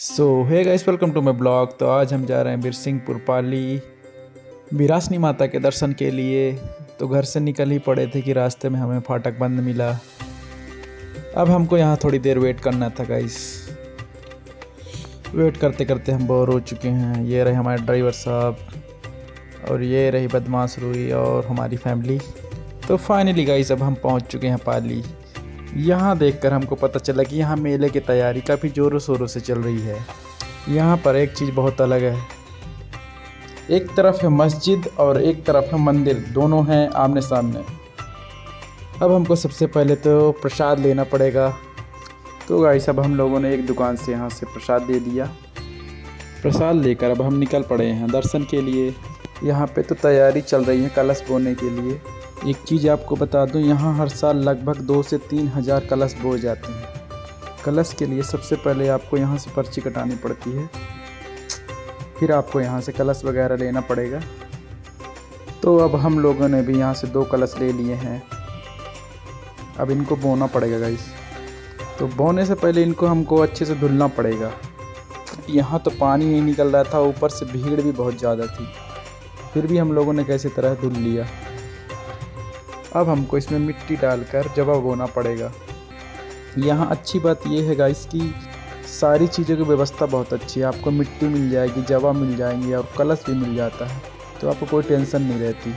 So hey guys, welcome to my blog. तो आज हम जा रहे हैं बिरसिंहपुर पाली बिरासनी माता के दर्शन के लिए। तो घर से निकल ही पड़े थे कि रास्ते में हमें फाटक बंद मिला। अब हमको यहाँ थोड़ी देर वेट करना था गाइस। वेट करते करते हम बोर हो चुके हैं। ये रहे हमारे ड्राइवर साहब और ये रही बदमाश रूही और हमारी फैमिली। तो फाइनली गाइस अब हम पहुँच चुके हैं पाली। यहाँ देखकर हमको पता चला कि यहाँ मेले की तैयारी काफ़ी ज़ोरों शोरों से चल रही है। यहाँ पर एक चीज़ बहुत अलग है, एक तरफ है मस्जिद और एक तरफ है मंदिर, दोनों हैं आमने सामने। अब हमको सबसे पहले तो प्रसाद लेना पड़ेगा। तो गाइस अब हम लोगों ने एक दुकान से यहाँ से प्रसाद ले लिया। प्रसाद लेकर अब हम निकल पड़े हैं दर्शन के लिए। यहाँ पे तो तैयारी चल रही है कलश बोने के लिए। एक चीज़ आपको बता दूं, यहाँ हर साल लगभग 2 से 3 हज़ार कलश बोए जाते हैं। कलश के लिए सबसे पहले आपको यहाँ से पर्ची कटानी पड़ती है, फिर आपको यहाँ से कलश वगैरह लेना पड़ेगा। तो अब हम लोगों ने भी यहाँ से 2 कलश ले लिए हैं। अब इनको बोना पड़ेगा गाइस। तो बोने से पहले इनको हमको अच्छे से धुलना पड़ेगा। यहाँ तो पानी नहीं निकल रहा था, ऊपर से भीड़ भी बहुत ज़्यादा थी, फिर भी हम लोगों ने कैसे तरह धुल लिया। अब हमको इसमें मिट्टी डालकर जवा बोना पड़ेगा। यहाँ अच्छी बात यह है गाइस कि सारी चीज़ों की व्यवस्था बहुत अच्छी है। आपको मिट्टी मिल जाएगी, जवा मिल जाएंगी और कलश भी मिल जाता है, तो आपको कोई टेंशन नहीं रहती।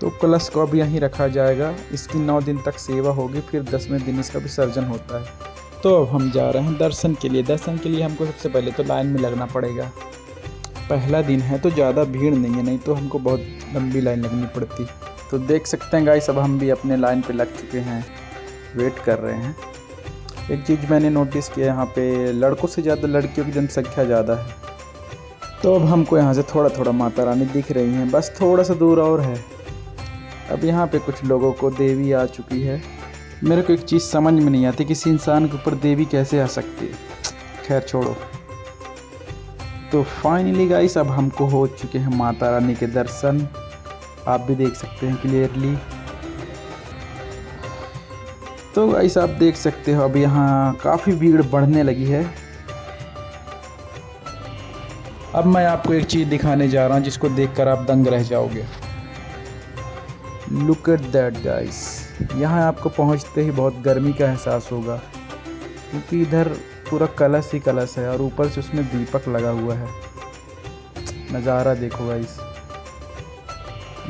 तो कलश को अब यहीं रखा जाएगा। इसकी 9 दिन तक सेवा होगी, फिर 10वें दिन इसका विसर्जन होता है। तो अब हम जा रहे हैं दर्शन के लिए। दर्शन के लिए हमको सबसे पहले तो लाइन में लगना पड़ेगा। पहला दिन है तो ज़्यादा भीड़ नहीं है, नहीं तो हमको बहुत लंबी लाइन लगनी पड़ती। तो देख सकते हैं गाइस अब हम भी अपने लाइन पे लग चुके हैं, वेट कर रहे हैं। एक चीज़ मैंने नोटिस किया, यहाँ पे लड़कों से ज़्यादा लड़कियों की जनसंख्या ज़्यादा है। तो अब हमको यहाँ से थोड़ा थोड़ा माता रानी दिख रही हैं, बस थोड़ा सा दूर और है। अब यहाँ पे कुछ लोगों को देवी आ चुकी है। मेरे को एक चीज़ समझ में नहीं आती, किसी इंसान के ऊपर देवी कैसे आ सकती है। खैर छोड़ो। तो फाइनली गाइस अब हमको हो चुके हैं माता रानी के दर्शन। आप भी देख सकते हैं क्लियरली। तो गाइस आप देख सकते हो अब यहाँ काफ़ी भीड़ बढ़ने लगी है। अब मैं आपको एक चीज़ दिखाने जा रहा हूँ जिसको देखकर आप दंग रह जाओगे। Look at that guys. यहाँ आपको पहुँचते ही बहुत गर्मी का एहसास होगा, क्योंकि इधर पूरा कलश ही कलश है और ऊपर से उसमें दीपक लगा हुआ है। नज़ारा देखो गाइस,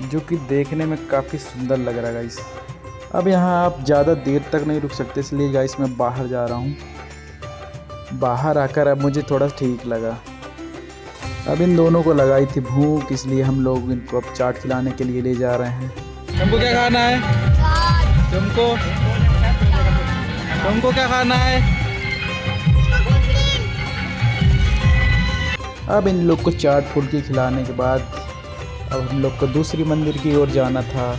जो कि देखने में काफ़ी सुंदर लग रहा है गाइस। अब यहाँ आप ज़्यादा देर तक नहीं रुक सकते, इसलिए गाइस मैं बाहर जा रहा हूँ। बाहर आकर अब मुझे थोड़ा ठीक लगा। अब इन दोनों को लगाई थी भूख, इसलिए हम लोग इनको अब चाट खिलाने के लिए ले जा रहे हैं। तुमको क्या खाना है? तुमको क्या खाना है? अब इन लोग को चाट फुल्की खिलाने के बाद अब हम लोग को दूसरी मंदिर की ओर जाना था,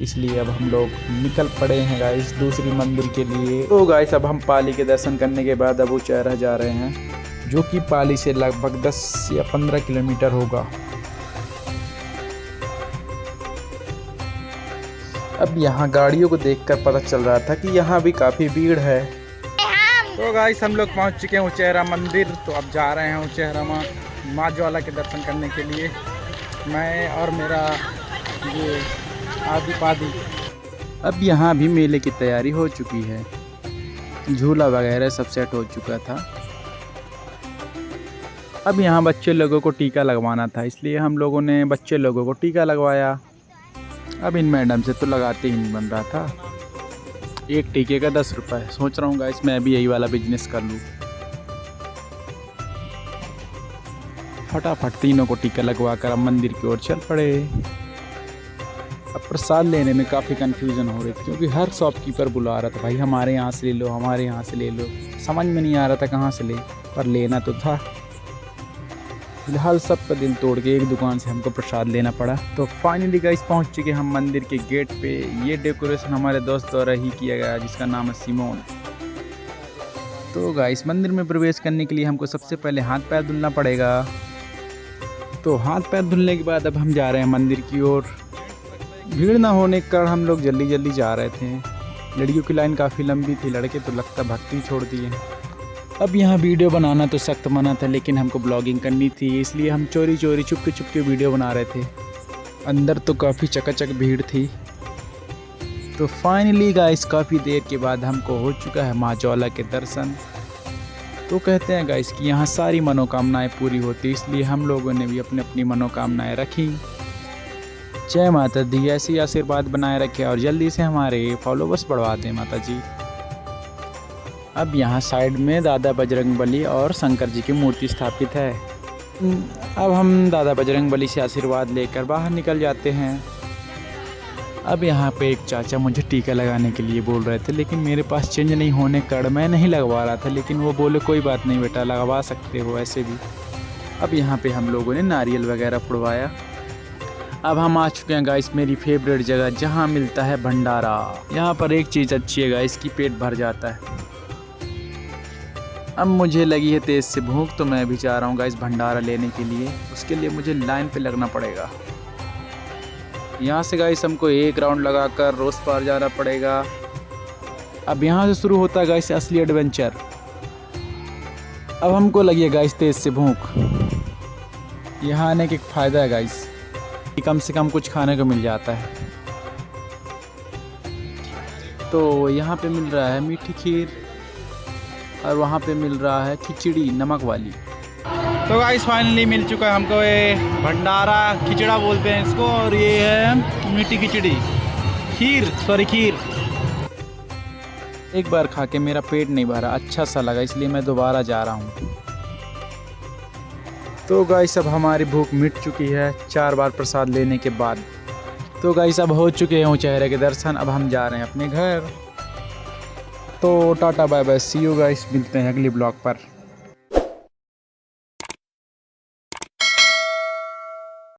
इसलिए अब हम लोग निकल पड़े हैं गाइस दूसरी मंदिर के लिए। तो गाइस अब हम पाली के दर्शन करने के बाद अब उचैहरा जा रहे हैं, जो कि पाली से लगभग 10 या 15 किलोमीटर होगा। अब यहाँ गाड़ियों को देखकर पता चल रहा था कि यहाँ भी काफ़ी भीड़ है। तो गाइस हम लोग पहुँच चुके हैं उचैहरा मंदिर। तो अब जा रहे हैं उचैहरा माँ ज्वाला के दर्शन करने के लिए, मैं और मेरा ये आदि पादी। अब यहाँ भी मेले की तैयारी हो चुकी है, झूला वगैरह सब सेट हो चुका था। अब यहाँ बच्चे लोगों को टीका लगवाना था, इसलिए हम लोगों ने बच्चे लोगों को टीका लगवाया। अब इन मैडम से तो लगाते ही नहीं बन रहा था। एक टीके का 10 रुपये। सोच रहा हूँ गाइस मैं भी यही वाला बिजनेस कर लूँ। फटाफट तीनों को टीका लगवा कर अब मंदिर की ओर चल पड़े। अब प्रसाद लेने में काफ़ी कन्फ्यूज़न हो रही थी, क्योंकि हर शॉपकीपर बुला रहा था, भाई हमारे यहाँ से ले लो, हमारे यहाँ से ले लो। समझ में नहीं आ रहा था कहाँ से ले, पर लेना तो था। फिलहाल सबका दिल तोड़ के एक दुकान से हमको प्रसाद लेना पड़ा। तो फाइनली गाइस पहुँच चुके हम मंदिर के गेट पे। ये डेकोरेशन हमारे दोस्त द्वारा ही किया गया, जिसका नाम है सिमोन। तो गाइस मंदिर में प्रवेश करने के लिए हमको सबसे पहले हाथ पैर धुलना पड़ेगा। तो हाथ पैर धुलने के बाद अब हम जा रहे हैं मंदिर की ओर। भीड़ ना होने के कारण हम लोग जल्दी जल्दी जा रहे थे। लड़कियों की लाइन काफ़ी लंबी थी, लड़के तो लगता भक्ति छोड़ दिए। अब यहाँ वीडियो बनाना तो सख्त मना था, लेकिन हमको ब्लॉगिंग करनी थी, इसलिए हम चोरी चोरी चुपके चुपके वीडियो बना रहे थे। अंदर तो काफ़ी चकाचक भीड़ थी। तो फाइनली गाइस काफ़ी देर के बाद हमको हो चुका है माँ ज्वाला के दर्शन। तो कहते हैं गाइस कि यहाँ सारी मनोकामनाएं पूरी होती, इसलिए हम लोगों ने भी अपनी अपनी मनोकामनाएं रखी। जय माता दी, ऐसी आशीर्वाद बनाए रखे और जल्दी से हमारे फॉलोवर्स बढ़वा दें माता जी। अब यहाँ साइड में दादा बजरंगबली और शंकर जी की मूर्ति स्थापित है। अब हम दादा बजरंगबली से आशीर्वाद लेकर बाहर निकल जाते हैं। अब यहाँ पे एक चाचा मुझे टीका लगाने के लिए बोल रहे थे, लेकिन मेरे पास चेंज नहीं होने के कारण मैं नहीं लगवा रहा था, लेकिन वो बोले कोई बात नहीं बेटा, लगवा सकते हो ऐसे भी। अब यहाँ पे हम लोगों ने नारियल वगैरह फुड़वाया। अब हम आ चुके हैं गाइस मेरी फेवरेट जगह, जहाँ मिलता है भंडारा। यहाँ पर एक चीज़ अच्छी है गाइस कि पेट भर जाता है। अब मुझे लगी है तेज़ से भूख, तो मैं भी जा रहा हूँ गाइस भंडारा लेने के लिए। उसके लिए मुझे लाइन पे लगना पड़ेगा। यहाँ से गाइस हमको एक राउंड लगाकर रोज़ पार जाना पड़ेगा। अब यहाँ से शुरू होता है गाइस असली एडवेंचर। अब हमको लगी है गाइस तेज़ से भूख। यहाँ आने का एक फ़ायदा है गाइस कि कम से कम कुछ खाने को मिल जाता है। तो यहाँ पे मिल रहा है मीठी खीर और वहाँ पे मिल रहा है खिचड़ी नमक वाली। तो गाइस फाइनली मिल चुका है हमको ये भंडारा, खिचड़ा बोलते हैं इसको, और ये है मीठी खिचड़ी, खीर। एक बार खा के मेरा पेट नहीं भरा, अच्छा सा लगा, इसलिए मैं दोबारा जा रहा हूँ। तो गाइस अब हमारी भूख मिट चुकी है 4 बार प्रसाद लेने के बाद। तो गाइस अब हो चुके हैं चेहरे के दर्शन, अब हम जा रहे हैं अपने घर। तो tata bye bye, see you guys, मिलते हैं अगली ब्लॉग पर।